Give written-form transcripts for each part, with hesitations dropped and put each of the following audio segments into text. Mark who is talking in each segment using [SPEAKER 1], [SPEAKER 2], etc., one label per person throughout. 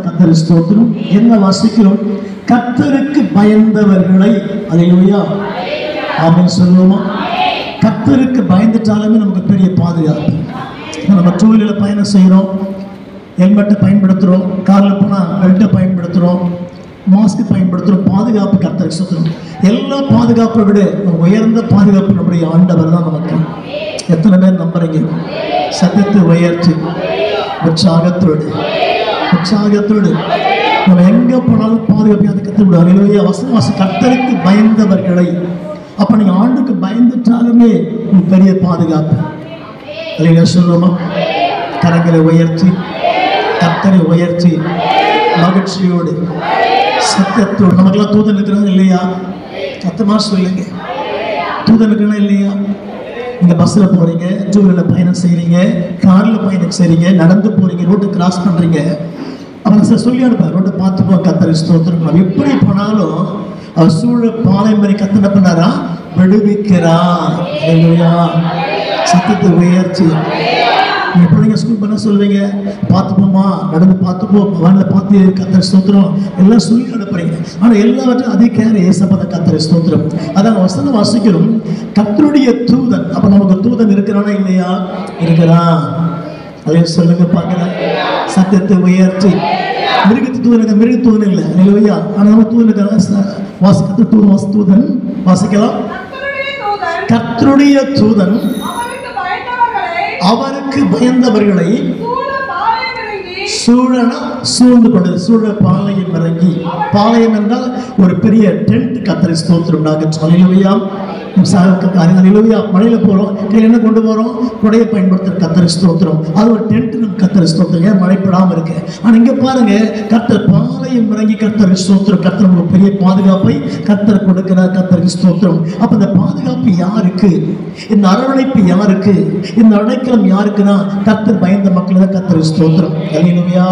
[SPEAKER 1] கர்த்தருக்கு ஸ்தோத்திரம். என்ன வாசிக்கிறோம்? கர்த்தருக்கு பயந்தவர்களை, அல்லேலூயா, ஆமென் சொல்லுவோமா? கர்த்தருக்கு பயந்துட்டாலுமே நமக்கு பெரிய பாதுகாப்பு. நம்ம டூ வீலரில் பயணம் செய்கிறோம், ஹெல்மெட்டை பயன்படுத்துகிறோம், காரில் போனால் பெல்ட்டை பயன்படுத்துகிறோம், மாஸ்க் பயன்படுத்துகிறோம். பாதுகாப்பு கர்த்தருக்கு ஸ்தோத்திரம். எல்லா பாதுகாப்பை விட உயர்ந்த பாதுகாப்பு நம்முடைய ஆண்டவர் தான் நமக்கு. எத்தனை பேர் நம்புறீங்க? சத்தத்தை உயர்த்தி உற்சாகத்தோடு நம்ம எங்க போனாலும் பாதுகாப்பை கற்று விடுவார். அல்லேலூயா. வசனம் கர்த்தருக்கு பயந்தவர்களை. அப்ப நீங்க ஆண்டுக்கு பயந்துட்டாலுமே பெரிய பாதுகாப்பு. அல்லேலூயா சொல்லுவோமா? கரங்களை உயர்த்தி கர்த்தரை உயர்த்தி மகிழ்ச்சியோடு சத்தத்தோடு. நமக்கெல்லாம் தூதன் இருக்கிறாங்க இல்லையா? சத்தமா சொல்லுங்க. தூதன் இருக்கிறா இல்லையா? நீங்க பஸ்ல போறீங்க, டூ வீலர்ல பயணம் செய்றீங்க, கார்ல பயணம் செய்றீங்க, நடந்து போறீங்க, ரோட்டை கிராஸ் பண்றீங்க, அவன் சார் சொல்லி அனுப்பார், ரோட்டை பார்த்துப்போ கர்த்தருக்கு ஸ்தோத்திரம். நம்ம எப்படி போனாலும் அவர் சூழ பாலை மாதிரி கத்தனை பண்ணாரா? விடுவிக்கிறார். சத்தத்தை உயர்த்தி. நீங்க பிள்ளைங்க ஸ்கூல் பண்ண சொல்லுவீங்க, பார்த்துப்போமா, நடந்து பார்த்துப்போ, வானில பார்த்து கர்த்தருக்கு ஸ்தோத்திரம் எல்லாம் சொல்லி அனுப்புறீங்க. ஆனால் எல்லாவற்றும் அதே கேர ஏசப்பத கர்த்தருக்கு ஸ்தோத்திரம். அதான் வசனம் வாசிக்கிறோம், கர்த்தருடைய தூதன். அப்ப நமக்கு தூதன் இருக்கிறானா இல்லையா? இருக்கிறான். அதே சொல்லுங்க பார்க்கிறேன். சத்தத்தை உயர்த்தி. மிருகத்து தூதன், மிருக தூதன் இல்லை இல்லையா? ஆனால் நம்ம தூதன் இருக்கிறான். வாசிக்க தூதன் வாசிக்கலாம். கர்த்தருடைய தூதன் அவருக்கு பயந்தவர்களை சூழ்ந்து கொண்டது. சூழ பாளையம் இறங்கி. பாளையம் என்றால் ஒரு பெரிய டென்ட். கர்த்தருக்கு ஸ்தோத்திரம். அல்லேலூயா. மழையில போறோம், கையில் என்ன கொண்டு போறோம்? குடையை பயன்படுத்துற கர்த்தருக்கு ஸ்தோத்திரம். அது ஒரு டென்ட். நம்ம கர்த்தருக்கு ஸ்தோத்திரம். ஏன் மழைப்படாம இருக்கு? ஆனா இங்க பாருங்க, கர்த்தர் பாளையம் இறங்கி கர்த்தருக்கு ஸ்தோத்திரம். கர்த்தர் ஒரு பெரிய பாதுகாப்பை கர்த்தர் கொடுக்கிறார். கர்த்தருக்கு ஸ்தோத்திரம். அப்ப இந்த பாதுகாப்பு யாருக்கு? இந்த அரவணைப்பு யாருக்கு? இந்த அடைக்கலம் யாருக்குன்னா கர்த்தர் பயந்த மக்கள் தான். கர்த்தருக்கு ஸ்தோத்திரம். அல்லேலூயா.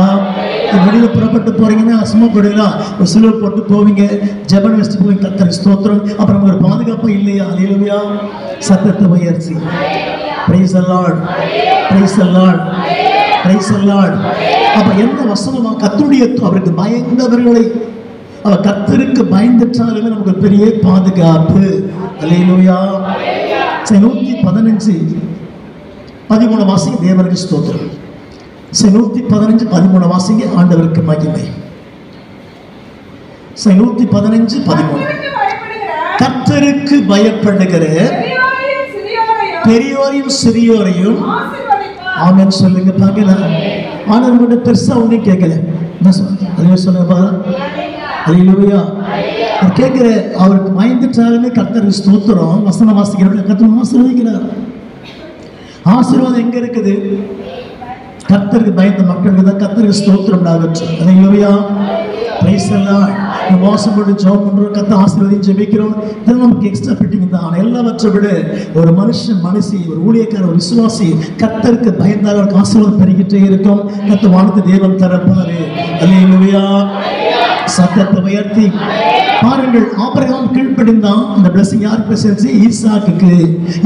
[SPEAKER 1] வெளியில புறப்பட்டு போறீங்கன்னா சும்மா போடுவீங்களா? ஒரு சிலுவை போட்டு போவீங்க, ஜெபம் வச்சுட்டு போவீங்க. கர்த்தருக்கு ஸ்தோத்திரம். அப்புறம் ஒரு பாதுகாப்பு இல்லையா? அல்லேலூயா. சத்தத்தை உயர்த்தி price the Lord, price the Lord, price the Lord. அப்ப என்ன வசனமா? கர்த்தருடைய அவருக்கு பயந்தவர்களை. அவ கர்த்தருக்கு பயந்துட்டாலுமே நமக்கு பெரிய பாதுகாப்பு. அல்லேலூயா. 115:13 வாசிங்க. தேவனுக்கு ஸ்தோத்திரம். 115:13 வாசிங்க. ஆண்டவருக்கு மகிமை. 115:13 கர்த்தருக்கு பயப்படுகிற பெரியோரையும் சிறியோரையும் ஆமென் சொல்லுங்க பார்க்கலாம். ஆனால் மட்டும் பெருசா ஒன்றும் கேட்கல. அதுவே சொல்லுங்க பாருங்க. அல்லேலூயா. கேட்கிற அவருக்கு பயந்துட்டாலுமே கர்த்தருக்கு ஸ்தோத்திரம். வசனம் வாசிக்கிறவங்க கர்த்தர் ஆசீர்வதிக்கிறார். ஆசீர்வாதம் எங்க இருக்குது? கர்த்தருக்கு பயந்த மக்களுக்கு தான். கர்த்தருக்கு ஸ்தோத்திரம் ஆகட்டும். அல்லேலூயா. Praise the Lord. மோசம் போட்டு ஜெபம் பண்றோம், கர்த்தர் ஆசீர்வதிச்சு ஜெபிக்கிறோம். இதெல்லாம் நமக்கு எக்ஸ்ட்ரா ஃபிட்டிங் தான். எல்லாவற்றை விட ஒரு மனுஷி, ஒரு ஊழியக்கார, ஒரு விசுவாசி கர்த்தருக்கு பயந்தால் அவருக்கு ஆசீர்வாதம் பெருகிட்டே இருக்கும். கர்த்தர் வானத்தை தேவன் தரப்பாரு. அல்லேலூயா. சத்தத்தை உயர்த்தி பாருங்கள். ஆபிரகாம் கீழ்ப்படிந்தான். அந்த பிளஸிங் யாருக்கு சேர்ந்து? ஈசாக்குக்கு.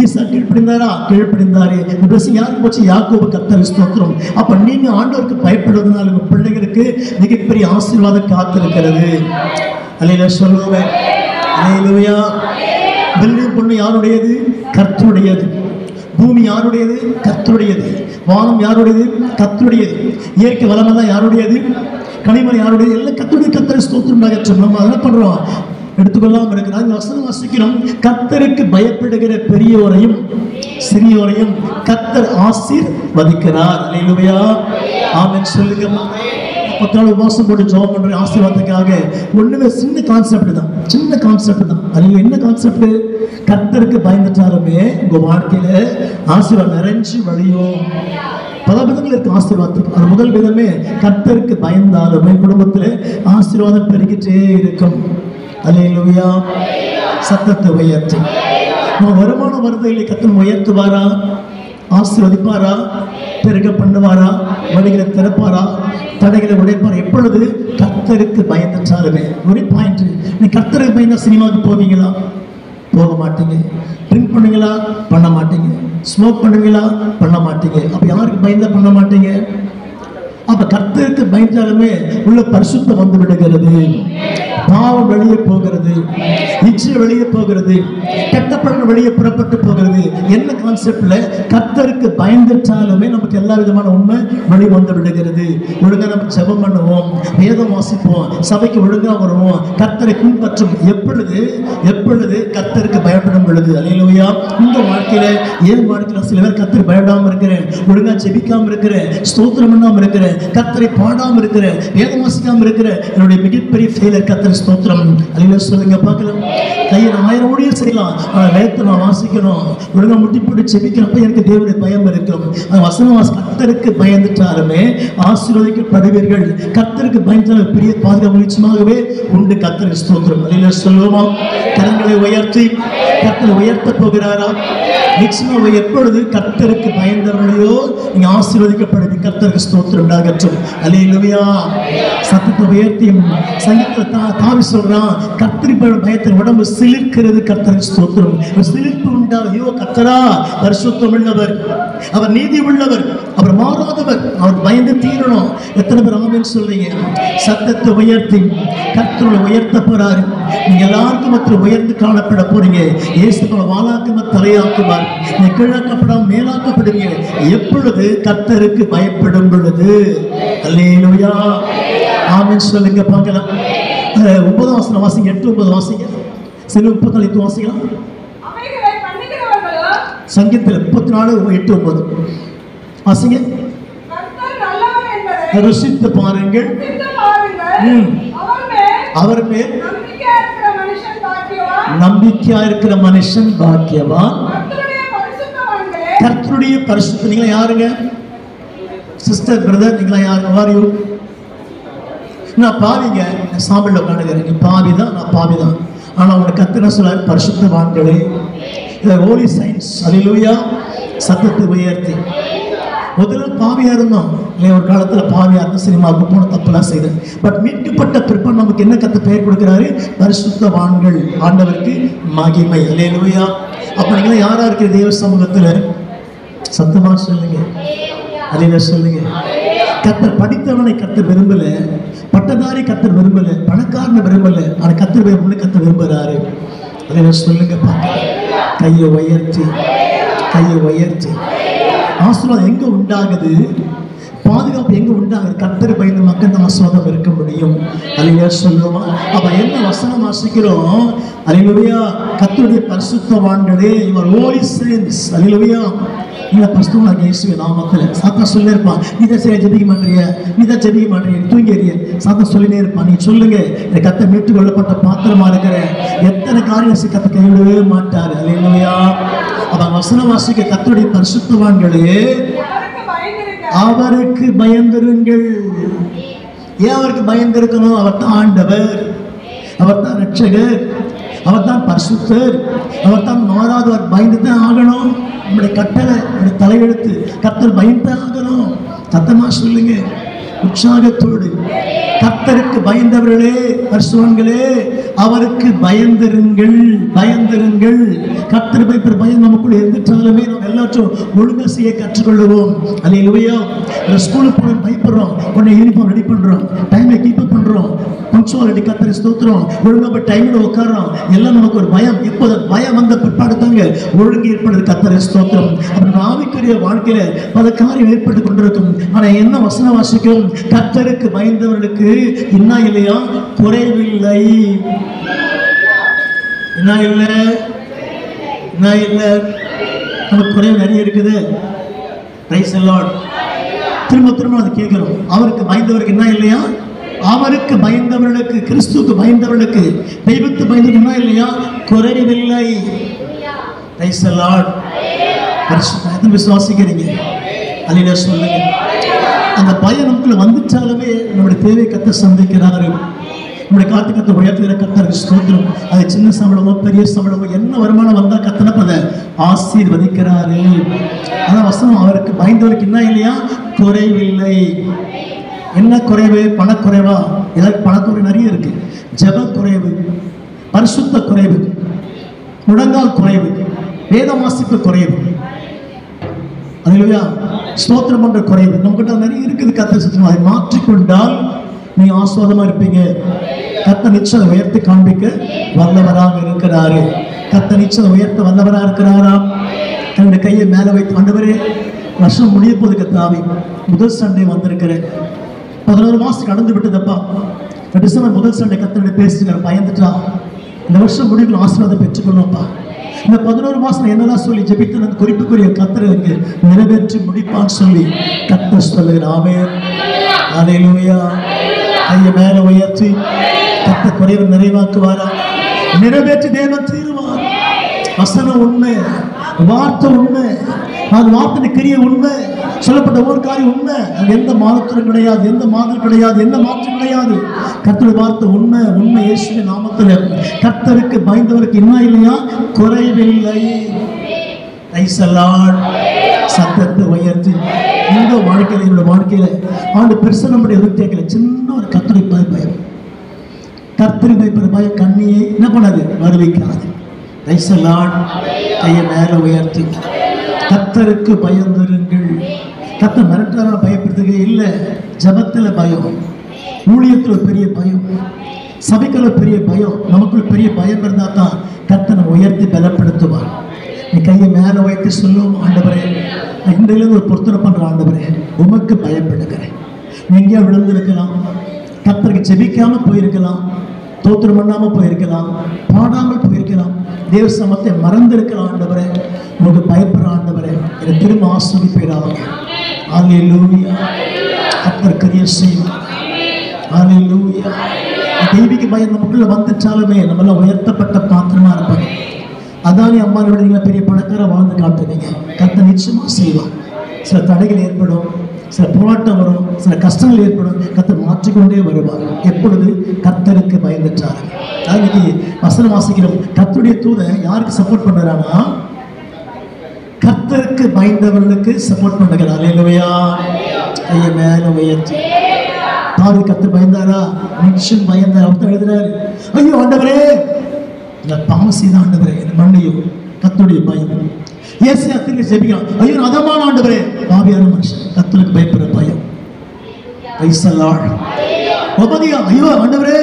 [SPEAKER 1] ஈசாக்கு கீழ்ப்படிந்தாரா? கீழ்ப்படிந்தாரு. இந்த பிளஸிங் யாருக்கு போச்சு? யாக்கோபு. கர்த்தருக்கு ஸ்தோத்திரம். அப்ப நீங்க ஆண்டவருக்கு பயப்படுவதனால உங்க பிள்ளைகளுக்கு மிகப்பெரிய ஆசீர்வாதம் காத்திருக்கிறது. அல்லேலூயா சொல்லுவேன். அல்லேலூயா. வெள்ளி பொண்ணு யாருடையது? கர்த்தருடையது. பூமி யாருடையது? கர்த்தருடையது. வானம் யாருடையது? கர்த்தருடையது. இயற்கை வளமெல்லாம் யாருடையது? கனிமலை யாருடைய? எல்லாம் கர்த்தருடைய. கர்த்தருக்கு ஸ்தோத்திரம். நம்ம என்ன பண்றோம்? எடுத்துக்கொள்ளாம இருக்கிறாங்க. வசனம் வாசிக்கிறோம், கர்த்தருக்கு பயப்படுகிற பெரியோரையும் சிறியோரையும் கர்த்தர் ஆசீர்வதிக்கிறார். அல்லேலூயா. ஆமென் சொல்லுங்க. 10 நாள் உபவாசம் போட்டு ஜெபம் பண்ற ஆசீர்வாதத்துக்காக ஒண்ணுமே சின்ன கான்செப்ட் தான். சின்ன கான்செப்ட் தான். அது என்ன கான்செப்ட்? கர்த்தருக்கு பயந்துட்டாலுமே உங்க வாழ்க்கையில ஆசீர்வாதம் நிறைஞ்சு வழியும். பல விதங்கள் இருக்கு ஆசீர்வாதத்துக்கு. அது முதல் விதமே கர்த்தருக்கு பயந்தாலுமே குடும்பத்தில் ஆசீர்வாதம் பெருகிட்டே இருக்கும். அல்லேலூயா. சத்தத்தை உயர்த்தி. நம்ம வருமானம் வருதையிலே கர்த்தர் உயர்த்துவாரா? ஆசீர்வதிப்பாரா? பெருக பண்ணுவாரா? வழிகளை திறப்பாரா? தடைகளை உடைப்பார். எப்பொழுது? கர்த்தருக்கு பயந்துட்டாலுமே. ஒரு பாயிண்ட், நீ கர்த்தருக்கு பயந்தா சினிமாவுக்கு போவீங்களா? போக மாட்டீங்க. ட்ரிங்க் பண்ணுவீங்களா? பண்ண மாட்டீங்க. ஸ்மோக் பண்ணுவீங்களா? பண்ண மாட்டீங்க. அப்ப யாருக்கு பயந்தா பண்ண மாட்டீங்க? அப்ப கர்த்தருக்கு பயந்தாலுமே உள்ள பரிசுத்தம் வந்து விடுகிறது, பாவம் வெளியே போகிறது, இச்சை வெளியே போகிறது, கெட்டப்பழக்கம் வெளியே புறப்பட்டு போகிறது. என்ன கான்செப்ட்ல கர்த்தருக்கு பயந்துட்டாலுமே நமக்கு எல்லா விதமான உண்மை வெளி வந்து விடுகிறது. ஒழுங்கா நம்ம ஜெபம் பண்ணுவோம், வேதம் வாசிப்போம், சபைக்கு ஒழுங்கா வருவோம், கர்த்தரை பின்பற்றும். எப்பொழுது கர்த்தருக்கு பயப்படும் பொழுது. அல்லேலூயா. இந்த வாழ்க்கையில ஏன் வாழ்க்கையில சில பேர் கர்த்தரை பயப்படாம இருக்கிறேன், ஒழுங்கா ஜெபிக்காம இருக்கிறேன், ஸ்தோத்திரம் பண்ணாம இருக்கிறேன், கர்த்தரை பாடாம இருக்கிறேன், வேதம் வாசிக்காம இருக்கிறேன், என்னுடைய மிகப்பெரிய ஃபெயிலியர். கர்த்தரை ஸ்தோத்திரம். அல்லேலூயா சொல்லுங்க பார்க்கலாம். கையில் 1000 ஊழியர் செய்யலாம், வேதத்தை நான் வாசிக்கணும், ஒழுங்கா முட்டி போட்டு ஜெபிக்கிறப்ப எனக்கு தேவனுடைய பயம் இருக்கும். வசனம் கர்த்தருக்கு பயந்துட்டாலுமே ஆசீர்வதிக்கப்படுவீர்கள். கர்த்தருக்கு பயந்தாலும் பெரிய பாதுகாப்பு நிச்சயமாகவே உண்டு. கர்த்தருக்கு ஸ்தோத்திரம். அல்லேலூயா சொல்லுவோமா? கரங்களை உயர்த்தி கர்த்தரை உயர்த்த போகிறாரா? நிச்சயமாக எப்பொழுது கர்த்தருக்கு பயந்தவர்களையோ நீங்க ஆசீர்வதிக்கப்படுவீங்க. கர்த்தருக்கு ஸ்தோத்திரம் உண்டாகட்டும். அல்லேலூயா. சத்தத்தை உயர்த்தி சங்கீதத்துல தாவி சொல்றான், கர்த்தரி பயத்தின் உடம்பு சிலிர்க்கிறது. கர்த்தருக்கு ஸ்தோத்திரம். சிலிர்ப்பு உண்டாகும். ஐயோ கர்த்தரா பரிசுத்தம் உள்ளவர், அவர் நீதி உள்ளவர், அவர் மாறாதவர், அவர் பயந்து தீரணும். எத்தனை பேர் ஆமென் சொல்றீங்க? சத்தத்தை உயர்த்தி கர்த்தரை உயர்த்த போறாரு. நீங்க எல்லாருக்கும் மற்ற உயர்ந்து காணப்பட போறீங்க. இயேசுவை வாளாக்கும தலையாக்குவார். நீ கீழாக்கப்படாம மேலாக்கப்படுவீங்க எப்பொழுது கர்த்தருக்கு பயப்படும் பொழுது. அல்லேலூயா. ஆமென் சொல்லுங்க பார்க்கலாம். 9ஆம் வசனம் வாசிங்க, 8-9 வாசிங்க. சில 34 வாசிக்கலாம். சங்கீதத்தில் 34:8-9 வாசிங்க. ருசித்து பாருங்கள், அவர் மேல் நம்பிக்கையா இருக்கிற மனுஷன் பாக்கியவான். கர்த்தருடைய பரிசுத்த. நீங்களா யாருங்க சிஸ்டர், பிரதர்? நீங்களா யாருங்க? வாரியோ நான் பாவிங்க, சாம்பிள் உட்காந்துக்கிறேன். நீ பாவிதான், நான் பாவிதான். ஆனா உனக்கு கர்த்தர் சொல்றாரு பரிசுத்தவான்களே. ஹோலி சயின்ஸ். அல்லேலூயா. சத்தத்தை உயர்த்தி முதல்ல பாவியா இருந்தோம் இல்லையா? ஒரு காலத்துல பாவியா இருந்தோம், சினிமாவுக்கு போன தப்பெல்லாம் செய்தேன். பட் மீட்கப்பட்ட பிற்பாடு நமக்கு என்ன கத்த பெயர் கொடுக்கிறாரு? பரிசுத்தவான்கள். ஆண்டவருக்கு மகிமை. அல்லேலூயா. அப்ப நீங்களா யாரா இருக்கிற தேவ சமூகத்துல? சத்தமா சொல்லுங்க. அல்லேலூயா சொல்லுங்க. கர்த்தர் படித்தவனை கர்த்தர் விரும்பல, பட்டதாரி கர்த்தர் விரும்பல, பணக்காரனை விரும்பல, ஆனா கர்த்தர் கர்த்தர் விரும்புகிறாரு. அல்லேலூயா சொல்லுங்க பார்க்கலாம். கையை உயர்த்தி கையை உயர்த்தி. ஆசீர்வாதம் எங்க உண்டாகுது? பாதுகாப்பு எங்க உண்டாகுது? கர்த்தரை பயந்த மக்கள் தான் ஆசீர்வாதம் இருக்க முடியும். அல்லேலூயா சொல்லுமா? அப்ப என்ன வசனம் வாசிக்கிறோம்? அல்லேலூயா. கர்த்தருடைய பரிசுத்தவான்களே, இவர் ஹோலி செயின்ட்ஸ். அல்லேலூயா. நீங்க பரிசுத்தவான் இயேசுவின் நாமத்துல. சாத்தா சொல்லினே இருப்பான், நீ தான் சரியா ஜெபிக்க மாட்டீங்க, நீ தான் ஜெபிக்க மாட்டீங்க, தூங்கிறிய. சாத்தா சொல்லினே இருப்பான். நீ சொல்லுங்க, கர்த்தர் மீட்டு கொள்ளப்பட்ட பாத்திரமா இருக்கிற. எத்தனை காரியம் கர்த்தர் கைவிடவே மாட்டாரு. அல்லேலூயா. அப்ப வசனம் வாசிக்க கர்த்தருடைய பரிசுத்தவான்களே, அவருக்கு பயந்திருங்கள். ஏன் அவருக்கு பயந்திருக்கணும்? அவர் தான் ஆண்டவர், அவர் தான் ரட்சகர், அவர் தான் பரிசுத்தர், அவர் தான் மாறாதவர். பயந்து தான் ஆகணும். நம்முடைய கட்டளை, நம்முடைய தலையெழுத்து. கர்த்தர் பயந்து ஆகணும். சத்தமா சொல்லுங்க உற்சாகத்தோடு. கர்த்தருக்கு பயந்தவர்களே, பரிசுத்தவான்களே, அவருக்கு பயந்திருங்கள். பயந்திருங்கள். கர்த்தர் பயப்பட பயம் நமக்குள்ள இருந்துட்டாலுமே நம்ம எல்லாத்தையும் ஒழுங்கா செய்ய கற்றுக்கொள்ளுவோம். அல்லேலூயா. ஸ்கூலுக்கு போய் பயப்படுறோம், உடனே யூனிஃபார்ம் ரெடி பண்றோம், டைமை கீப் அப் பண்றோம், பங்க்சுவாலிட்டி கர்த்தரை ஸ்தோத்திரம், ஒழுங்கா போய் டைம்ல உட்கார்றோம். எல்லாம் நமக்கு ஒரு பயம். இப்போது பயம் வந்த பிற்பாடு தாங்க ஒழுங்கு ஏற்படுது. கர்த்தரை ஸ்தோத்திரம். அப்புறம் ஆவிக்குரிய வாழ்க்கையில பல காரியம் ஏற்பட்டு கொண்டிருக்கும். ஆனா என்ன வசனம் வாசிக்கும்? கர்த்தருக்கு பயந்தவர்களுக்கு என்ன இல்லையா? குறைவில்லை. என்ன இல்லை? என்ன இல்லை? நமக்கு குறைவு நிறைய இருக்குது. Price the Lord. திரும்ப அதை கேட்கிறோம். அவருக்கு பயந்தவருக்கு என்ன இல்லையா? அவருக்கு பயந்தவர்களுக்கு, கிறிஸ்துவுக்கு பயந்தவர்களுக்கு, தெய்வத்துக்கு பயந்தவர்களுக்கு என்ன இல்லையா? குறைவில்லை. Price the Lord. பரிசுத்த விசுவாசிக்கிறீங்க? அல்லேலூயா சொல்லுங்க. அந்த பயம் நமக்குள்ள வந்துட்டாலுமே நம்முடைய தேவை கர்த்தர் சந்திக்கிறாரு. நம்முடைய கர்த்தர் உயர்த்துகிற கர்த்தருக்கு ஸ்தோத்திரம். அது சின்ன சம்பளமோ பெரிய சம்பளமோ என்ன வருமானம் வந்தா கர்த்தர் அதை ஆசீர்வதிக்கிறாரு. அதான் வசனம். அவருக்கு பயந்தவருக்கு என்ன இல்லையா? குறைவில்லை. என்ன குறைவு? பணக்குறைவா? எனக்கு பணக்குறைவு நிறைய இருக்கு. ஜெப குறைவு, பரிசுத்த குறைவு, முழங்கால் குறைவு, வேத வாசிப்பு குறைவு. அல்லேலூயா. ஸ்தோத்திரம் பண்ற குறைவு நம்மகிட்ட நிறைய இருக்குது. கர்த்தர் சத்தியம் அதை மாற்றிக்கொண்டால் நீ ஆஸ்வாதமா இருப்பீங்க. கர்த்தர் நிச்சயம் உயர்த்தி காண்பிக்க வல்லவராக இருக்கிறாரு. கர்த்தர் நிச்சயம் உயர்த்த வல்லவராக இருக்கிறாரா? தன்னுடைய கையை மேலே வைத்து, ஆண்டவரே வருஷம் முடிய போது கர்த்தாவே, முதல் சண்டே வந்திருக்கிறேன், 11 மாசம் கடந்து விட்டதப்பா, டிசம்பர் முதல் சண்டே கர்த்தருடைய பேசுகிற பயந்துட்டா, இந்த வருஷம் முடிவில் ஆசீர்வாதம் பெற்றுக்கொள்ளப்பா. இந்த 11 மாசம் என்னெல்லாம் சொல்லி ஜெபித்து அந்த குறிப்புக்குரிய கர்த்தருக்கு நிறைவேற்றி முடிப்பான்னு சொல்லி கர்த்தர் சொல்லுகிறார். ஆமென். அல்லேலூயா. கையை மேல உயர்த்தி கர்த்தர் குறைவை நிறைவாக்குவாரா? நிறைவேற்றி தேவன் தீருவார். வசனம் உண்மை, வார்த்தை உண்மை, அது வார்த்தை கிரிய உண்மை, சொல்லப்பட்ட ஒவ்வொரு காரியம் உண்மை. அது எந்த மாதத்திலும் கிடையாது, எந்த மாதம் கிடையாது, எந்த மாற்றம் கிடையாது. கர்த்தருடைய வார்த்தை உண்மை. உண்மை இயேசுவின் நாமத்தில். கர்த்தருக்கு பயந்தவருக்கு என்ன இல்லையா? குறைவில்லை. Price the Lord. சத்தத்தை உயர்த்தி இந்த வாழ்க்கையில, என்னோட வாழ்க்கையில ஆண்டு பெருசா நம்முடைய கேட்கல, சின்ன ஒரு கர்த்தரை பயம், கர்த்தரை பயப்படுற பயம் கண்ணியை என்ன பண்ணாது? வருவிக்காது. Praise the Lord. கையை மேல உயர்த்தி கர்த்தருக்கு பயந்திருங்கள். கர்த்தர் மிரட்டுறான பயப்படுறதுக்கே இல்லை. ஜபத்துல பயம், ஊழியத்துல பெரிய பயம், சபைக்குள்ள பெரிய பயம், நமக்குள்ள பெரிய பயம் இருந்தா தான் கர்த்தனை உயர்த்தி பலப்படுத்துவார். நீ கையை மேல உயர்த்தி சொல்லும், ஆண்டவரே இன்றிலிருந்து ஒரு பொருத்தனை பண்ற ஆண்டவரே, உமக்கு பயப்படுகிறேன். நீ எங்கேயா விழுந்திருக்கலாம், கர்த்தருக்கு ஜெபிக்காம போயிருக்கலாம், தோத்திரம் பண்ணாம போயிருக்கலாம், பாடாமல் போயிருக்கலாம், தேவ சமத்தை மறந்திருக்கலாம். ஆண்டவரே உனக்கு பயப்படுற ஆண்டவரே, என்னை திரும்ப ஆசீர்வதிப்பீராக. அல்லேலூயா. கர்த்தர் கிரியை செய்வார். அல்லேலூயா. தெய்வீக பயம் நமக்குள்ள வந்துட்டாலுமே நம்மளாம் உயர்த்தப்பட்ட பாத்திரமா இருப்பாங்க. அதானே அம்மா நீங்க பெரிய பணக்கார வாழ்ந்து காட்டுவீங்க. கர்த்தர் நிச்சயமா செய்வார். சில தடைகள் ஏற்படும், சில போராட்டம் வரும், சில கஷ்டங்கள் ஏற்படும். கர்த்தர் மாற்றிக்கொண்டே வருவார். எப்பொழுது? கர்த்தருக்கு பயந்துட்டார். இன்னைக்கு வசனம் வாசிக்கிறோம். கர்த்தருடைய தூதன் யாருக்கு சப்போர்ட் பண்ணுறானா? கர்த்தருக்கு பயந்தவர்களுக்கு சப்போர்ட் பண்ணுகிறார். அல்லேலூயா. கையை மேல உயர்த்தி தாவி கர்த்தர் பயந்தாரா? நிச்சயம் பயந்தார். அவர் எழுதுறாரு, ஐயோ ஆண்டவரே நான் பாவம் செய்த ஆண்டவரே என் மண்ணையும். கர்த்தருடைய பயம். ஏசாயா திரும்பி ஜெபிக்கிறான், ஐயோ அதமான ஆண்டவரே, பாவியான மனுஷன். கர்த்தருக்கு பயப்படுற பயம். Price the Lord. ஒபதியா, ஐயோ ஆண்டவரே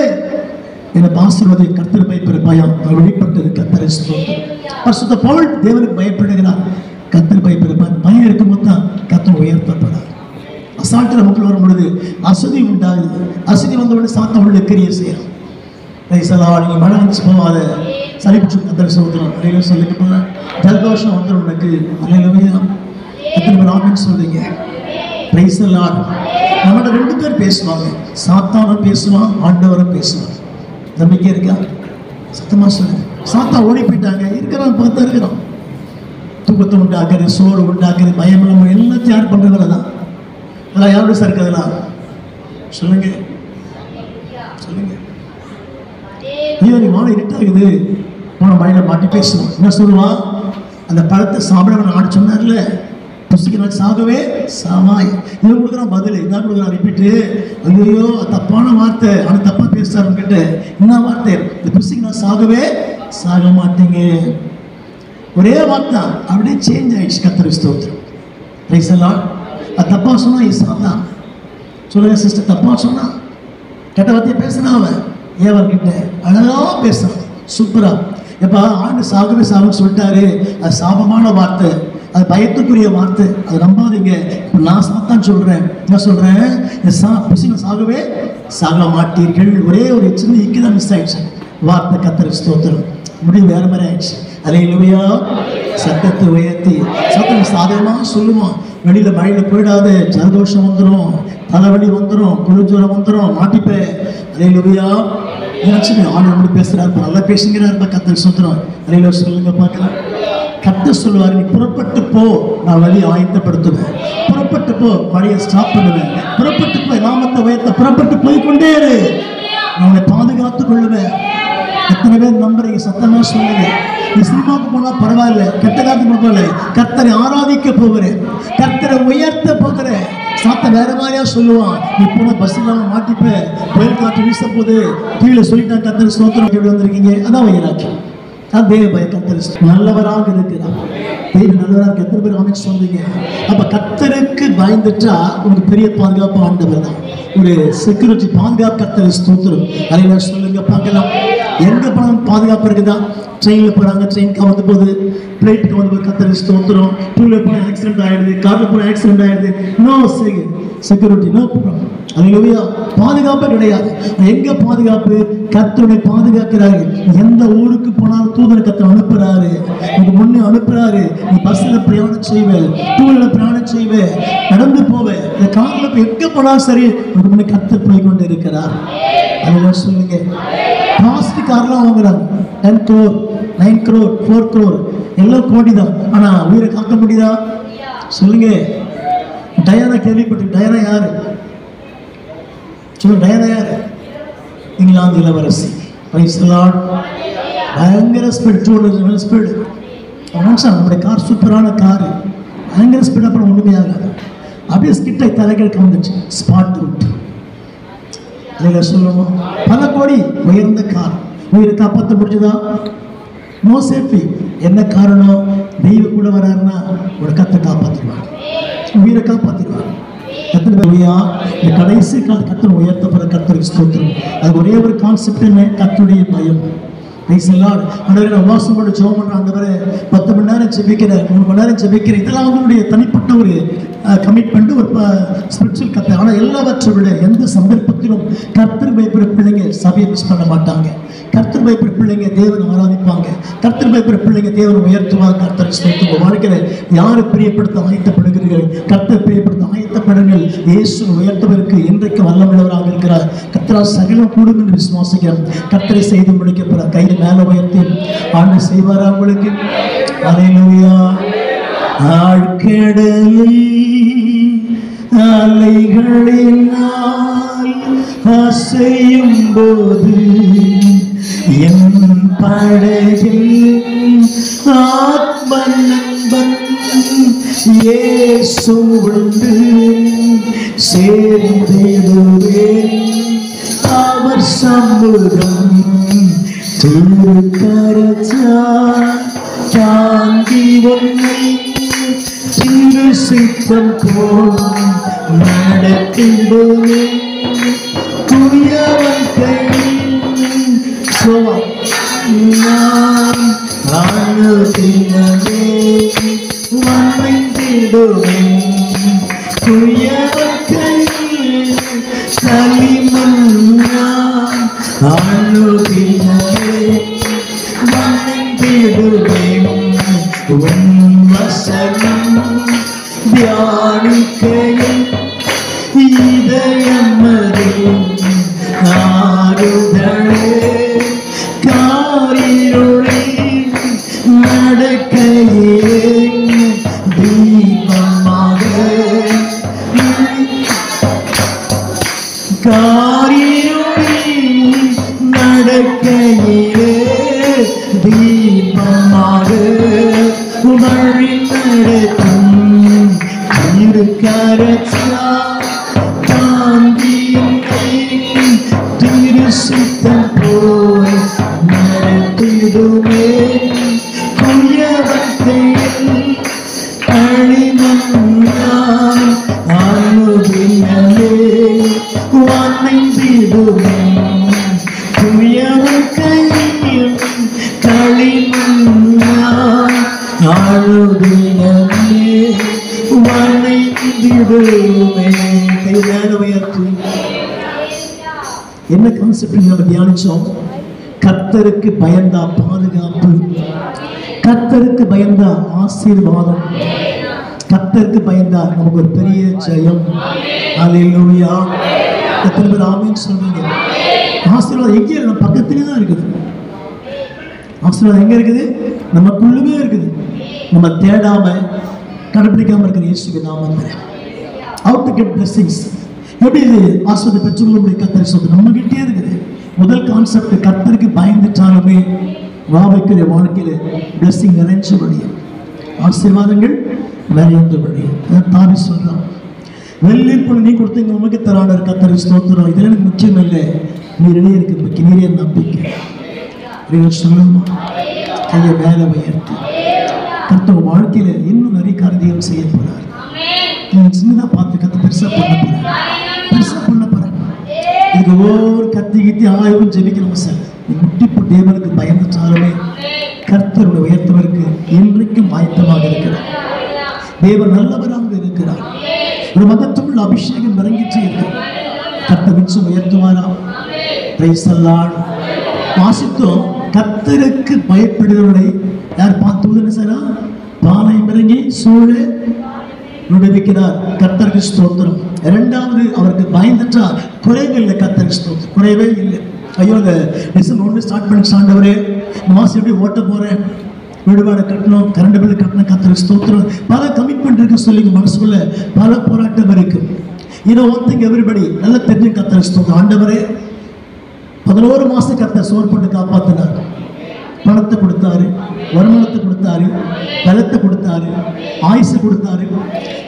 [SPEAKER 1] என்னை ஆசீர்வதி. கர்த்தர் பயப்படுற பயம் வெளிப்பட்டது. கர்த்தரை ஸ்தோத்திரம். பரிசுத்த பவுல் தேவனுக்கு பயப்படுகிறார். கர்த்தர் பயப்படுற பயம் இருக்கும்போது தான் கர்த்தர் உயர்த்தப்படுறார். அசால்ட்டில் மக்கள் வரும் பொழுது அசதி உண்டாகுது. அசதி வந்தவுடனே சாத்தவர்களுடைய கிரியை செய்யலாம். Price the Lord. நீ மழை வந்துச்சு போகாத, சளிப்பிச்சு கர்த்தரை ஸ்தோத்திரம். அலையில சொல்லிட்டு போல ஜலதோஷம் வந்துடும் உனக்கு. அல்லேலூயா. எத்தனை பேர் ஆமென் சொல்றீங்க? Price the Lord. நம்மகிட்ட 2 பேர் பேசுவாங்க. சாத்தானும் பேசுவான், ஆண்டவரும் பேசுவான். நம்பிக்கை இருக்கா? சத்தமா சொல்லுங்க. சாத்தா ஓடி போயிட்டாங்க, இருக்கிறவன் பார்த்தா இருக்கிறோம். தூக்கத்தை உண்டாக்குறது, சோறு உண்டாக்குறது, பயம் எல்லாத்தையும் யார் பண்றவரை தான். அதெல்லாம் யாருடைய சார் இருக்குதுலாம்? சொல்லுங்க சொல்லுங்க. ஐயோ நீ வாழை இருட்டாகுது, போன மழையில மாட்டி பேசுவான். என்ன சொல்லுவான்? அந்த பழத்தை சாப்பிட ஆடு சொன்னார்ல, புசிக்கிறான் சாகவே சாமாய். இவன் கொடுக்குறான் பதில், என்ன கொடுக்குறான் ரிப்பீட்டு. ஐயோ தப்பான வார்த்தை, ஆனால் தப்பா பேசுறாரு கிட்ட. என்ன வார்த்தை? இந்த புசிக்கிறான் சாகவே சாக மாட்டீங்க. ஒரே வார்த்தை அப்படியே சேஞ்ச் ஆயிடுச்சு. கர்த்தர் ஸ்தோத்திரம். Price the Lord. அது தப்பா சொன்னா சாத்தா. சொல்லுங்க சிஸ்டர், தப்பா சொன்னா கெட்ட வார்த்தையை பேசினா அவன் ஏவன் கிட்ட அழகா பேசுறான். சூப்பரா. எப்பா ஆண்டு சாகவே சாகுன்னு சொல்லிட்டாரு, அது சாபமான வார்த்தை, அது பயத்துக்குரிய வார்த்தை, அது நம்பாதீங்க. இப்போ நான் சாத்தான் சொல்றேன். என்ன சொல்றேன்? புசிங்க சாகவே சாக மாட்டீர்கள். ஒரே ஒரு சின்ன இக்குதான் மிஸ் ஆயிடுச்சு. வார்த்தை கர்த்தர் ஸ்தோத்திரம். முடிவு வேற மாதிரி ஆயிடுச்சு. அல்லேலூயா. சத்தத்தை உயர்த்தி சத்தம் சாதகமாக சொல்லுவான். வெளியில மழையில போயிடாது, ஜலதோஷம் வந்துடும், தலைவலி வந்துடும், குளிர்ஜுரம் வந்துடும், மாட்டிப்பே. அல்லேலூயா. ஆண்டு பேசுறாரு, நல்லா பேசுங்கிறாரு. கர்த்தர் ஸ்தோத்திரம். அல்லேலூயா. சொல்லுங்க பார்க்கலாம். கர்த்தர் சொல்லுவார், நீ புறப்பட்டு போ, நான் வழி ஆயத்தப்படுத்துவேன். புறப்பட்டு போ, மழையை ஸ்டாப் பண்ணுவேன். புறப்பட்டு போய் நாமத்தை உயர்த்த புறப்பட்டு போய்கொண்டே இரு, நான் உன்னை பாதுகாத்துக் கொள்ளுவேன். எத்தனை பேர் நம்புறீங்க? சத்தமா சொல்லுங்க. நீ சினிமாவுக்கு போனா பரவாயில்ல, கெட்ட காலத்துக்கு போகல, கர்த்தரை ஆராதிக்க போகிறேன், கர்த்தரை உயர்த்த போகிறேன். சாத்த வேற மாதிரியா சொல்லுவான். நீ போன பஸ் இல்லாம மாட்டிப்ப, புயல் காற்று வீச போது கீழே சொல்லிட்டான். கர்த்தர் ஸ்தோத்திரம். எப்படி வந்திருக்கீங்க? அதான் வைராக்கியம். தேவ பய கர்த்தர் நல்லவராக இருக்கிறார். தேவ நல்லவராக எத்தனை பேர் ஆமென் சொல்றீங்க? அப்ப கர்த்தருக்கு பயந்துட்டா உனக்கு பெரிய பாதுகாப்பு ஆண்டவர் தான். ஒரு செக்யூரிட்டி பாதுகாப்பு கர்த்தர் ஸ்தோத்திரம். அதை சொல்லுங்க பார்க்கலாம். எங்க போனாலும் பாதுகாப்பு இருக்குதா? ட்ரெயினில் போகிறாங்க, ட்ரெயின் கவர்ந்து போகுது, ஃப்ளைட்டுக்கு வந்து போய் கர்த்தர் ஸ்தோத்திரம். டூவில் போனால் ஆக்சிடென்ட் ஆகிடுது, காரில் போனால் ஆக்சிடென்ட் ஆகிடுது. No security, no problem. அதுலயா பாதுகாப்பே கிடையாது. எங்க பாதுகாப்பு? கர்த்தரை பாதுகாக்கிறாரு. எந்த ஊருக்கு போனாலும் தூதரை கர்த்தர் அனுப்புறாரு, உங்க முன்னே அனுப்புறாரு. நீ பஸ்ல பிரயாணம் செய்வே, டூல பிரயாணம் செய்வே, நடந்து போவே, இந்த கார்ல எங்க போனாலும் சரி உங்க முன்னே கர்த்தர் போய் கொண்டு இருக்கிறார். அதெல்லாம் சொல்லுங்க. காஸ்ட் கார்லாம் வாங்குறாங்க, 10 crore 9 crore 4 crore எல்லாம் கோடி தான். ஆனா உயிரை காக்க முடியுதா? சொல்லுங்க. டயானா கேள்விப்பட்டு, டயானா யாரு சொல்லுங்க? டயானா யாரு? இங்கிலாந்து இளவரசி. பயங்கர ஸ்பீட், 200 ஸ்பீடு. நம்முடைய கார் சூப்பரான காரு, பயங்கர ஸ்பீட். அப்புறம் ஒண்ணுமே ஆகாது, அப்படியே ஸ்கிட்டை தலைகள் கவுந்துச்சு, ஸ்பாட் அவுட். அதில் சொல்லுவோம், பல கோடி உயர்ந்த கார், உயிரை காப்பாற்ற முடிஞ்சதா? No safety. என்ன காரணம்? தெய்வ கூட வராருன்னா ஒரு கத்தை காப்பாற்றிடுவார், உயிரை காப்பாற்றிடுவார். இந்த கடைசி கால கத்தர் உயர்த்தப்படுற கத்தருக்கு ஸ்தோத்திரம். அது ஒரே ஒரு கான்செப்ட் என்ன? கர்த்தருடைய பயம். உபவாசம் போட்டு ஜெபம் பண்ற ஆண்டவரே, 10 மணி நேரம் ஜெபிக்கிறேன், 3 மணி நேரம் ஜெபிக்கிறேன். இதெல்லாம் அவங்களுடைய தனிப்பட்ட ஒரு கமிட்மெண்ட், ஒரு ஸ்பிரிச்சுவல் கத்தை. ஆனால் எல்லாவற்றை விட எந்த சந்தர்ப்பத்திலும் கர்த்தர் பயப்படுற பிள்ளைங்க சபையை மிஸ் பண்ண மாட்டாங்க. கர்த்தர் பயப்படுற பிள்ளைங்க தேவனை ஆராதிப்பாங்க. கர்த்தர் பயப்படுற பிள்ளைங்க தேவனை உயர்த்துவாங்க. கர்த்தரை ஸ்தோத்திரம். வாழ்க்கையில் யாரை பிரியப்படுத்த ஆயத்தப்படுகிறீர்கள்? கர்த்தர் பிரியப்படுத்த ஆயத்தப்படுங்கள். இயேசு உயர்த்தவருக்கு இன்றைக்கு வல்லமுள்ளவராக இருக்கிறார். கர்த்தரால் சகலம் கூடும் என்று விசுவாசிக்கிறோம். கர்த்தரை செய்து முடிக்கப்பட கையில் மேல உயர்த்தி ஆண்டு செய்வாரா உங்களுக்கு? அல்லேலூயா. ஆழ்கடலில் அலைகளினால் அசையும் போது என் படகில் ஆத்ம நண்பன் இயேசு உண்டு சேர்ந்திடுவேன் அவர் சமூகம். திருக்கரத்தால் தாங்கி உன்னை திரு சித்தம் போல் நடத்திடுவேன். துயவன் கையில் நான் அழுதினவே வளைந்திடுவேன். துயவன் கையில் களிமண் நான் அழுதினவே வளைந்திடுவேன். உன் வசனம் தியானிக்கையில் இதயம் ஆறுதலே காரிருளே நடக்கையே தீபமாக காரிருளே நடக்கையே தீபமாக வழி நடத்தும் திருக்கரத்தா திரு சித்தம் போய் நடத்திடுவேன். புயவத்தையில் களிமண்ணால் அழுதினவே வளைந்திடுவேன். புயவத்தையில் களிமண்ணால் அழுதினவே வளைந்திடுவேன். என்ன கான்செப்ட் நம்ம தியானிச்சோம்? கர்த்தருக்கு பயந்தா பாதுகாப்பு, கர்த்தருக்கு பயந்தா ஆசீர்வாதம், கர்த்தருக்கு பயந்தா நமக்கு ஒரு பெரிய ஜெயம். அல்லேலூயா. எத்தனை பேர் ஆமென் சொல்றீங்க? ஆசீர்வாதம் எங்கே? நம்ம பக்கத்திலே தான் இருக்குது. ஆசீர்வாதம் எங்க இருக்குது? நமக்குள்ளவே இருக்குது. நம்ம தேடாம கடைபிடிக்காம இருக்கிற இயேசுவின் நாமத்தில். How to get blessings? எப்படி இது ஆசீர்வாதத்தை பெற்றுக்கொள்ள கர்த்தரை சொல்றது நம்ம கிட்டே இருக்குது. முதல் கான்செப்ட், கர்த்தருக்கு பயந்துட்டாலுமே வைக்கிற வாழ்க்கையில பிளஸிங் நிறைஞ்ச வழியும் ஆசீர்வாதங்கள் நிறைந்த வழியும். தாவி சொல்றான், வெள்ளிப்பொழு நீ கொடுத்தீங்க உமக்கு தரான கர்த்தரை ஸ்தோத்திரம். இதெல்லாம் எனக்கு முக்கியம் இல்லை, நீரிலே இருக்கு நீரே நம்பிக்கை. சொல்லுமா? கையை மேலே உயர்த்தி கர்த்தர் வாழ்க்கையில இன்னும் நிறைய காரியம் செய்ய போறார். நீங்க சின்னதா பார்த்து கத்த பெருசா பண்ண போறார், பெருசா பண்ண போறார். இதுக்கு ஒவ்வொரு கத்தி ஆய்வும் ஜெபிக்கிறோம் சார். முட்டிப்பு தேவனுக்கு பயந்துட்டாலுமே கர்த்தருடைய உயர்த்தவருக்கு இன்றைக்கும் ஆயத்தமாக இருக்கிறார். தேவன் நல்லவராக இருக்கிறார். ஒரு மகத்துவமுள்ள அபிஷேகம் இறங்கிட்டே இருக்கிறார். கர்த்தர் நிச்சயம் உயர்த்துவாரா? Price the Lord. வாசித்தோம், கர்த்தருக்கு பயப்படுகிறவரை யார் பார்த்து சாரா பாளையம் இறங்கி சூழ விடுவிக்கிறார். கர்த்தருக்கு ஸ்தோத்திரம். இரண்டாவது, அவருக்கு பயந்துட்டார், குறைவில்லை. கர்த்தருக்கு ஸ்தோத்திரம், குறைவே இல்லை. ஐயோ, அந்த டிசம்பர் 1 ஸ்டார்ட் பண்ணி ஆண்டவரே மாசம் எப்படி ஓட்ட போறேன், வீடுபாடு கட்டணும், கரண்ட் பில் கட்டணும், கர்த்தருக்கு ஸ்தோத்திரம். பல கமிட்மெண்ட் இருக்கு சொல்லி மனசுக்குள்ள பல போராட்டம் இருக்கு. ஒன் திங் எவ்ரிபடி நல்லா தெரிஞ்சு கர்த்தருக்கு ஸ்தோத்திரம். ஆண்டவரே 11 மாசம் கர்த்தர் சோறு போட்டு காப்பாத்தினார். பணத்தை கொடுத்தாரு, வருமானத்தை கொடுத்தாரு, பலத்தை கொடுத்தாரு, ஆயுசு கொடுத்தாரு,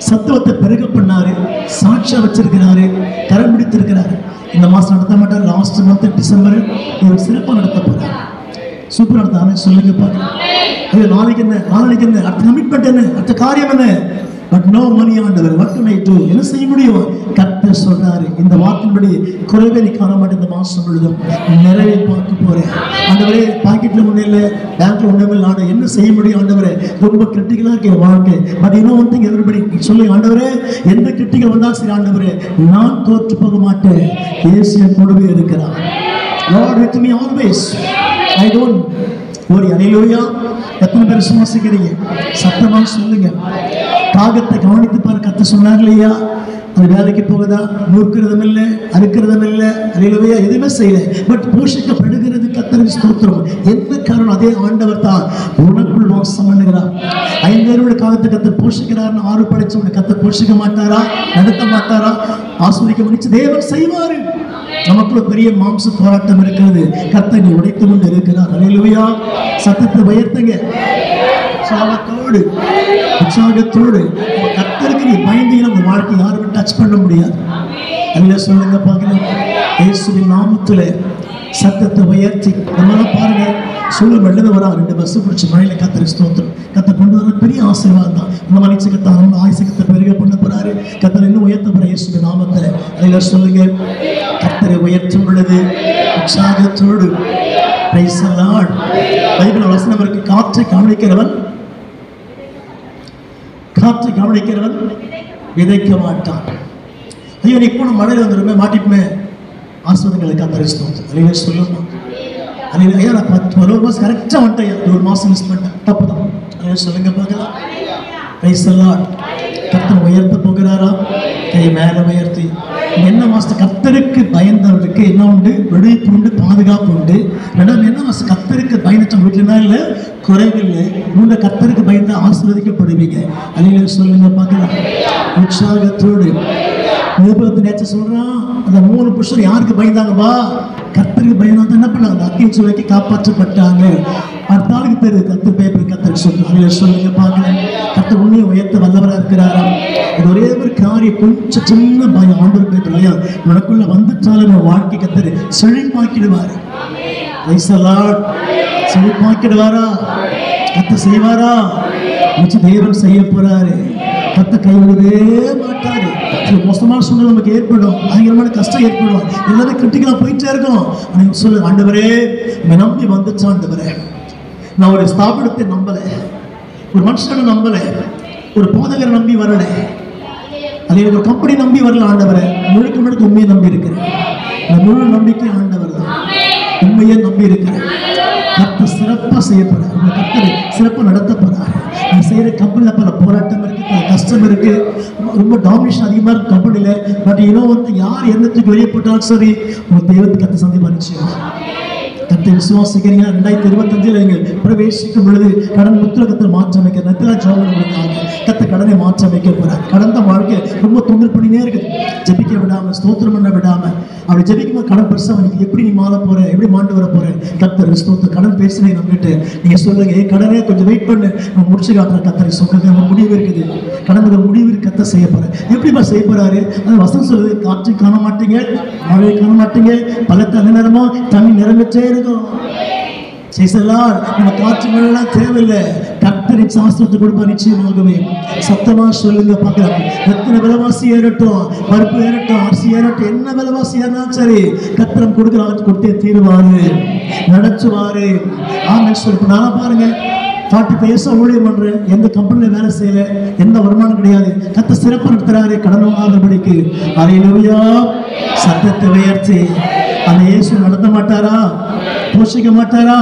[SPEAKER 1] சத்துவத்தை பெருக பண்ணாரு, சாட்சியா வச்சிருக்கிறாரு, கரம் பிடித்திருக்கிறாரு. இந்த மாசம் நடத்த மாட்டார். லாஸ்ட் மந்த் டிசம்பர் இவர் சிறப்பாக நடத்த போறார். சூப்பர் நடத்த சொல்லுங்க பாருங்க. நாளைக்கு என்ன, நாளைக்கு என்ன, அடுத்த கமிட்மெண்ட் என்ன, அடுத்த காரியம் என்ன? பட் நோ மணி ஆண்டவர், what can I do? என்ன செய்ய முடியும்? கர்த்தர் சொல்றாரு, இந்த வாக்கின்படி குறைவே நீ காண மாட்டேன். இந்த மாசம் முழுதும் நிறைவே பார்க்க போறேன். ஆண்டவரே, பாக்கெட்ல ஒண்ணு இல்லை, பேங்க்ல ஒண்ணுமே இல்லை. ஆண்டவர் என்ன செய்ய முடியும்? ஆண்டவரே, ரொம்ப கிரிட்டிக்கலா இருக்கு வாழ்க்கை. பட் ஒன் திங் எவ்ரிபடி சொல்லுங்க, ஆண்டவரே எந்த கிரிட்டிக்கல் வந்தாலும் சரி, ஆண்டவரே நான் தோற்று போக மாட்டேன். இயேசு என் கூடவே இருக்கிறார். Lord with me always. I don't worry. ஹல்லேலூயா. எத்தனை பேர் விசுவாசிக்கிறீங்க? சத்தமா சொல்லுங்க. தாகத்தை கவனித்து பாரு. கர்த்தர் சொன்னார் இல்லையா, அது வேலைக்கு போகுதா, நூற்கிறதும் இல்லை, அறுக்கிறதும் இல்லை, ஹல்லேலூயா, எதுவுமே செய்யல. பட் போஷிக்கப்படுகிறது. கர்த்தருக்கு ஸ்தோத்திரம். என்ன காரணம்? அதே ஆண்டவர் தான் உனக்குள் வாசம் பண்ணுகிறார். 5 காலத்தை கர்த்தர் போஷிக்கிறார்னு 6 படைச்சவனை கர்த்தர் போஷிக்க மாட்டாரா? நடத்த மாட்டாரா? ஆசீர்வதிக்க முடிச்சு தேவன் செய்வாரு. நமக்குள்ள பெரிய மாம்ச போராட்டம் இருக்கிறது. கர்த்தரை உடைத்து கொண்டு இருக்கிறார். ஹல்லேலூயா. சத்தத்தை உயர்த்துங்க. உற்சாகத்தோடு, உற்சாகத்தோடு கர்த்தருக்கு நீ பயந்தீங்கன்னா உங்க வாழ்க்கை யாருமே டச் பண்ண முடியாது. அல்ல சொல்லுங்க பார்க்கலாம். இயேசுவின் நாமத்துல சத்தத்தை உயர்த்தி நம்மளாம் பாருங்க. சூழல் வெள்ளது வரா 2 பஸ் பிடிச்சி மழையில கர்த்தருக்கு ஸ்தோத்திரம். கர்த்தர் கொண்டு வர பெரிய ஆசீர்வாதம் தான். நம்ம மனுஷத்தை நம்ம ஆயுசத்தை பெருக பண்ண போறாரு. கர்த்தர் இன்னும் உயர்த்த போற இயேசுவின் நாமத்துல. அல்ல சொல்லுங்க. கர்த்தரை உயர்த்தும் பொழுது உற்சாகத்தோடு. Price the Lord. பைபிள் வசனம் இருக்கு, காற்றை கவனிக்கிறவன் விதைக்க மாட்டான். ஐயோ, நீ போன மழையில வந்துருமே, மாட்டிப்புமே. ஆசீர்வாதங்களை கர்த்தருக்கு ஸ்தோத்திரம். அல்ல சொல்லுமா? அல்ல ஐயா, நான் 11 மாசம் கரெக்டா வந்துட்டேன், 1 மாசம் மிஸ் பண்ணிட்டேன், தப்பு தான். அல்ல சொல்லுங்க பார்க்கலாம். Price the Lord. கர்த்தர் உயர்த்த போகிறாரா? கை மேல உயர்த்தி. என்ன மாசம் கர்த்தருக்கு பயந்தவருக்கு என்ன உண்டு? விடுவிப்பு உண்டு, பாதுகாப்பு உண்டு. ரெண்டாவது என்ன மாசம் கர்த்தருக்கு பயந்துட்ட வீட்டுல இல்லை, குறைவில்லை. மூன்று கர்த்தருக்கு பயந்து ஆசீர்வதிக்கப்படுவீங்க. அல்ல சொல்லுங்க பார்க்கலாம். உற்சாகத்தோடு நேற்று சொல்றான், அந்த 3 புருஷர் யாருக்கு பயந்தாங்கப்பா? கர்த்தருக்கு பயந்தாங்க. என்ன பண்ணாங்க? அக்கின் சூளைக்கு காப்பாற்றப்பட்டாங்க. அடுத்த ஆளுக்கு பேரு கர்த்தர் பேப்பர் கர்த்தருக்கு சொல்றாங்க. சொல்லுங்க பார்க்கலாம். கர்த்தர் உண்மையை உயர்த்த வல்லவராக இருக்கிறாரா? இது ஒரே ஒரு காரியம், கொஞ்சம் சின்ன பயம். ஆண்டவர் பேப்பர்லையா உனக்குள்ள வந்துட்டாலும் வாழ்க்கை கர்த்தர் செழிப்பாக்கிடுவார். செழிப்பாக்கிடுவாரா? கர்த்தர் செய்வாரா? தேவன் செய்ய போறாரு. கர்த்தர் கைவிடவே மாட்டாரு. மோசமான சூழ்நிலை நமக்கு ஏற்படும், பயங்கரமான கஷ்டம் ஏற்படும், எல்லாரும் கிரிட்டிக்கலா போயிட்டே இருக்கும். சொல்லு, ஆண்டவரே நம்பி வந்துச்சு. ஆண்டவரே, நான் ஒரு ஸ்தாபனத்தை நம்பல, ஒரு மனுஷனை நம்பல, ஒரு போதகரை நம்பி வரல, அதே ஒரு கம்பெனி நம்பி வரல. ஆண்டவரை முழுக்க உண்மையை நம்பி இருக்கிறேன். முழு நம்பிக்கை ஆண்டவர் தான். உண்மையை நம்பி இருக்கிறேன். கர்த்தர் சிறப்பாக செய்யப்படுறார். கர்த்தர் சிறப்பாக நடத்த போறார். நீ செய்யற கம்பெனியில் பல போராட்டம் இருக்கு, பல கஷ்டம் இருக்கு, ரொம்ப டாமினேஷன் அதிகமாக இருக்கு கம்பெனியில். பட் யார் எண்ணத்துக்கு வெளியே போட்டாலும் சரி, உங்க தெய்வத்துக்கு கர்த்தர் சந்திப்பா நிச்சயம். கர்த்தரை விசுவாசிக்கிறீங்க. 2025 நீங்கள் பிரவேசிக்கும் பொழுது கடன் புத்தகத்தில் மாற்றம் அமைக்க நத்திலா ஜோமனுக்காக கர்த்தர் கடனை மாற்றம் அமைக்க போறார். கடந்த வாழ்க்கை ரொம்ப தொந்தரவு பண்ணினே இருக்குது. ஜெபிக்க விடாம, ஸ்தோத்திரம் பண்ண விடாம, அப்படி ஜெபிக்கும்போது கடன் பெருசா வந்து எப்படி நீ மாற போற, எப்படி மாண்டு வர போற? கர்த்தர் ஸ்தோத்திரம். கடன் பேசுறேன் நம்மகிட்ட, நீங்க சொல்லுங்க, கடனே கொஞ்சம் வெயிட் பண்ணு, நம்ம முடிச்சு காட்டுற. கர்த்தரை சொல்லுங்க, நம்ம முடிவு இருக்குது, கடன் ஒரு முடிவு கர்த்தர் செய்ய போற. எப்படிப்பா செய்ய போறாரு? அது வசனம் சொல்லுது, காற்றை காண மாட்டீங்க, மழையை காண மாட்டீங்க, பலத்த நேரமா தண்ணி நிரம்பிச்சே இருக்கும். செய்யலாம். நம்ம காற்று மழைலாம் தேவையில்லை. கர்த்தரின் சாஸ்திரத்தை கொடுப்பா நிச்சயமாகவே. சத்தமா சொல்லுங்க பார்க்கலாம். எத்தனை விலைவாசி ஏறட்டும், பருப்பு ஏறட்டும், அரிசி ஏறட்டும், என்ன விலைவாசி ஏறினாலும் சரி கர்த்தரம் கொடுக்குறாங்க, கொடுத்தே தீருவாரு, நடச்சுவாரு. ஆமென் சொல்லி நான் பாருங்க 45 years ஊழியம் பண்றேன். எந்த கம்பெனியில் வேலை செய்யல, எந்த வருமானம் கிடையாது. கர்த்தர் சிறப்பு நடத்துறாரு கடன் வாங்காதபடிக்கு. அல்லேலூயா. சத்தத்தை உயர்த்தி அந்த இயேசு நடத்த மாட்டாரா? போஷிக்க மாட்டாரா?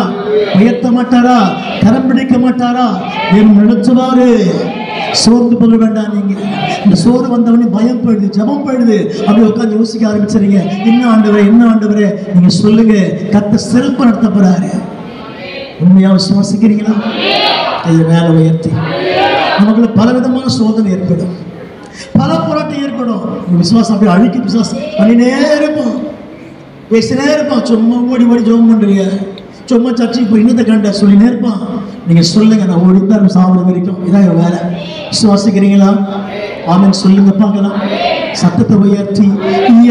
[SPEAKER 1] உயர்த்த மாட்டாரா? கரம் பிடிக்க மாட்டாரா? நடத்துவாரு. சோர்ந்து போக வேண்டாம். நீங்க இந்த சோறு வந்தவனே பயம் போயிடுது, ஜபம் போயிடுது. அப்படி உட்காந்து யோசிக்க ஆரம்பிச்சிருங்க. என்ன ஆண்டவரே, என்ன ஆண்டவரே நீங்க சொல்லுங்க. கர்த்தர் சிறப்பு நடத்த போறாரு. உண்மையா விசுவாசிக்கிறீங்களா? கையை மேல உயர்த்தி. நமக்குள்ள பலவிதமான சோதனை ஏற்படும், பல போராட்டம் ஏற்படும். விசுவாசம் அப்படியே அழிக்க விசுவாசம் பண்ணினே இருப்போம், பேசினே இருப்பான். சும்மா ஓடி ஓடி ஜோம் பண்றீங்க, சும்மா சர்ச்சைக்கு போய் இன்னத்தை கண்ட சொல்லினே இருப்பான். நீங்க சொல்லுங்க, நான் ஓடித்தான் சாப்பிட வரைக்கும் இதான் என் வேலை. விசுவாசிக்கிறீங்களா? ஆமென் சொல்லுங்க பார்க்கலாம். சத்தத்தை உயர்த்தி.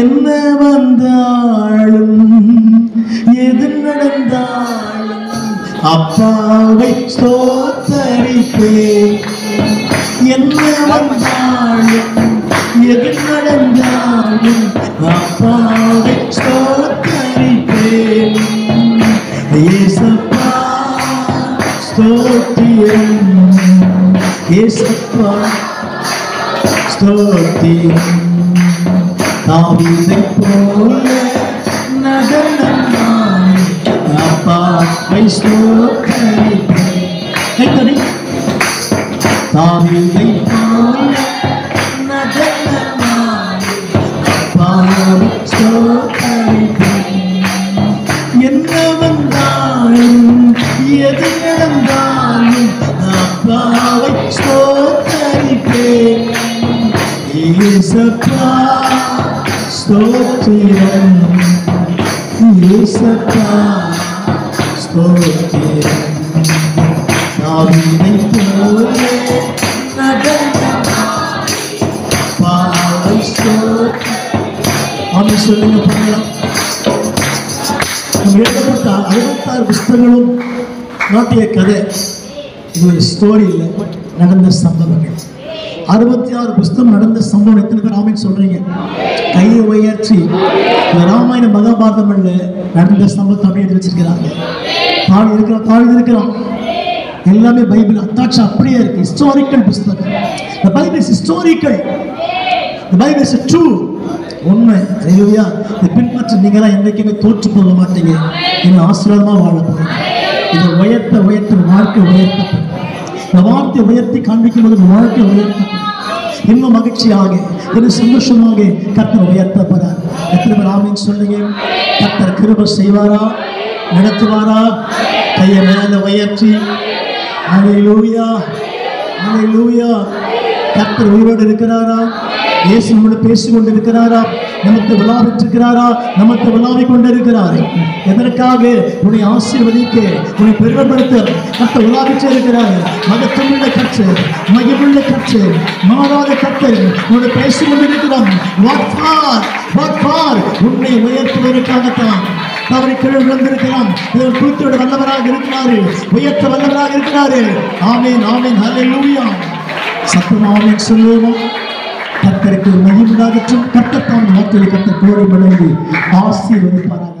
[SPEAKER 1] என்ன வந்தாலும் எது நடந்தாலும் அப்பாவை ஸ்தோத்தரிப்பேன். என்ன வந்தாலும் எது நடந்தாலும் அப்பாவை ஸ்தோத்தரிப்பேன். ஏசப்பா ஸ்தோத்திரம், ஏசப்பா ஸ்தோத்திரம். தாவீதைப் போல நடனமாய் அப்பாவை ஸ்தோத்தரிப்பேன். கைத்தடி. தாவீதைப் போல நடனமாய் அப்பாவை ஸ்தோத்தரிப்பேன். என்ன வந்தாலும் எது நடந்தாலும் அப்பாவை ஸ்தோத்தரிப்பேன். ஏசப்பா ஸ்தோத்திரம், ஏசப்பா ஸ்தோத்திரம். தாவீதைப் போல நடனமாய் அப்பாவை ஸ்தோத்தரிப்பேன். ஆமென் சொல்லுங்க பார்க்கலாம். எழுதப்பட்ட 66 புஸ்தகங்களும் நாட்டிய கதை. இது ஒரு ஸ்டோரி இல்லை, நடந்த சம்பவங்கள். 66 புஸ்தகம் நடந்த சம்பவம். எத்தனை பேர் ஆமென் சொல்றீங்க? கையை உயர்த்தி. ராமாயண மகாபாரதம் நடந்த சம்பவத்தை அப்படியே எழுதி வச்சிருக்கிறாங்க. தாவீது இருக்கிறான். எல்லாமே பைபிள் அத்தாட்சி அப்படியே இருக்கு. ஹிஸ்டாரிக்கல் புஸ்தகம். The Bible is historical. The Bible is true. உண்மை. அல்லேலூயா. இதை பின்பற்றி நீங்களாம் என்றைக்குமே தோற்று போக மாட்டீங்க. நீங்கள் ஆசீர்வாதமா வாழ போறீங்க. இதை உயர்த்த உயர்த்த வாழ்க்கை உயர்த்தப்படும். இந்த வார்த்தை உயர்த்தி காண்பிக்கும் போது வாழ்க்கை உயர்த்தப்படும். இன்னும் மகிழ்ச்சியாக, இன்னும் சந்தோஷமாக கர்த்தர் உயர்த்தப்படுறார். எத்தனை பேர் ஆமென் சொல்லுங்க? கர்த்தர் கிருபை செய்வாரா, நடத்துவாரா? கையை மேல உயர்த்தி. அல்லேலூயா, அல்லேலூயா. கர்த்தர் உயிரோடு இருக்கிறாரா? இயேசு நம்மோடு பேசிக் கொண்டிருக்கிறாரா? நமக்கு விழாவிட்டிருக்கிறாரா? நமக்கு விழாவிக் கொண்டிருக்கிறார். எதற்காக? உன்னை ஆசீர்வதிக்க, உன்னை பெருமைப்படுத்த கர்த்தர் விழாவிட்டே இருக்கிறார். மகத்துவமுள்ள கர்த்தர், மகிமுள்ள கர்த்தர், மாறாத கர்த்தர் உன்னோடு பேசிக் கொண்டிருக்கிறார். உன்னை உயர்த்துவதற்காகத்தான். அவரை கீழே விழுந்திருக்கலாம். குறித்தோடு வல்லவராக இருக்கிறாரு, உயர்த்த வல்லவராக இருக்கிறாரு. ஆமென், ஆமென், ஹல்லேலூயா. சத்தம் ஆமென் சொல்லுவோம். கர்த்தருக்கு மகிமை உண்டாகட்டும். கர்த்தர் தாம் வார்த்தையை கர்த்தர் கோரி வழங்கி ஆசீர்வதிப்பாராக.